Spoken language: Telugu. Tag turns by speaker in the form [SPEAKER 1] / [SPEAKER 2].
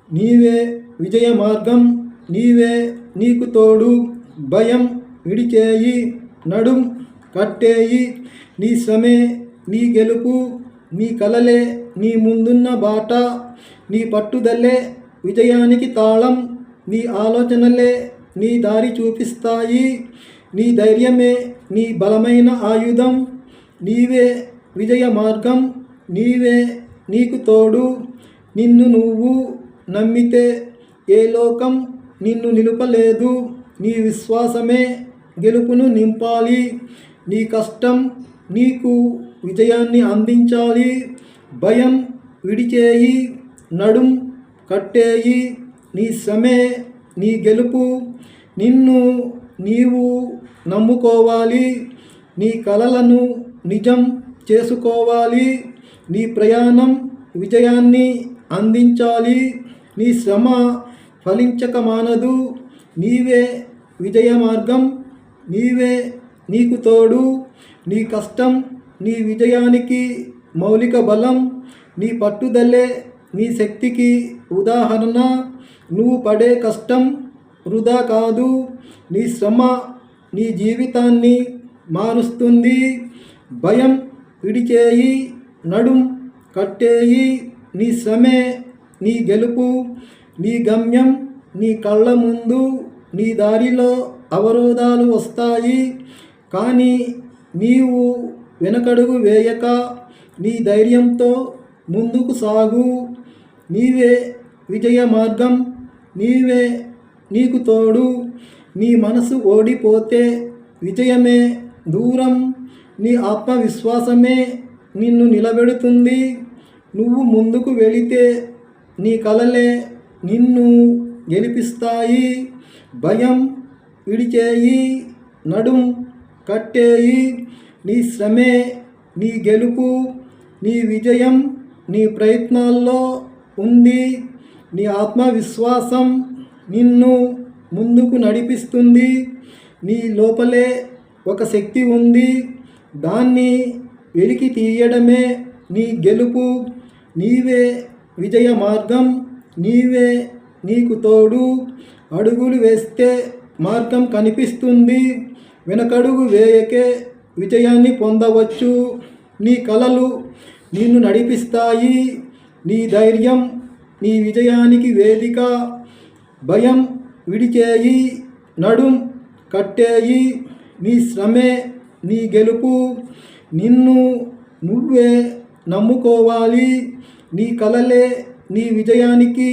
[SPEAKER 1] నీవే విజయ మార్గం, నీవే నీకు తోడు. భయం విడిచేయి, నడుం కట్టేయి. నీ శ్రమే నీ గెలుపు, నీ కలలే నీ ముందున్న బాట. నీ పట్టుదలే విజయానికి తాళం, నీ ఆలోచనలే నీ దారి చూపిస్తాయి. నీ ధైర్యమే నీ బలమైన ఆయుధం. నీవే విజయ మార్గం, నీవే నీకు తోడు. నిన్ను నువ్వు నమ్మితే ఏ లోకం నిన్ను నిలుపలేదు. నీ విశ్వాసమే గెలుపును నింపాలి. నీ కష్టం నీకు విజయాన్ని అందించాలి. భయం విడిచేయి, నడుం కట్టేయి. నీ శ్రమే నీ గెలుపు, నిన్ను నీవు నమ్ముకోవాలి. నీ కలలను నిజం చేసుకోవాలి. నీ ప్రయాణం విజయాన్ని అందించాలి. నీ శ్రమ ఫలించక మానదు. నీవే విజయ మార్గం, నీవే నీకు తోడు. నీ కష్టం నీ విజయానికి మౌలిక బలం. నీ పట్టుదలే నీ శక్తికి ఉదాహరణ. నువ్వు పడే కష్టం వృధా కాదు. నీ శ్రమ నీ జీవితాన్ని మారుస్తుంది. భయం విడిచేయి, నడుం కట్టేయి. నీ శ్రమే నీ గెలుపు, నీ గమ్యం నీ కళ్ళ ముందు. నీ దారిలో అవరోధాలు వస్తాయి, కానీ నీవు వెనకడుగు వేయక నీ ధైర్యంతో ముందుకు సాగు. నీవే విజయ మార్గం, నీవే నీకు తోడు. నీ మనసు ఓడిపోతే విజయమే దూరం. నీ ఆత్మవిశ్వాసమే నిన్ను నిలబెడుతుంది. నువ్వు ముందుకు వెళితే నీ కలలే నిన్ను గెలిపిస్తాయి. భయం విడిచేయి, నడుం కట్టేయి. నీ శ్రమే నీ గెలుపు, నీ విజయం నీ ప్రయత్నాల్లో ఉంది. నీ ఆత్మవిశ్వాసం నిన్ను ముందుకు నడిపిస్తుంది. నీ లోపలే ఒక శక్తి ఉంది, దాన్ని వెలికి తీయడమే నీ గెలుపు. నీవే విజయ మార్గం, నీవే నీకు తోడు. అడుగులు వేస్తే మార్గం కనిపిస్తుంది, వెనకడుగు వేయకే విజయాన్ని పొందవచ్చు. నీ కలలు నిన్ను నడిపిస్తాయి. నీ ధైర్యం నీ విజయానికి వేదిక. భయం విడిచేయి, నడుం కట్టేయి. నీ శ్రమే నీ గెలుపు, నిన్ను నువ్వే నమ్ముకోవాలి. నీ కలలే నీ విజయానికి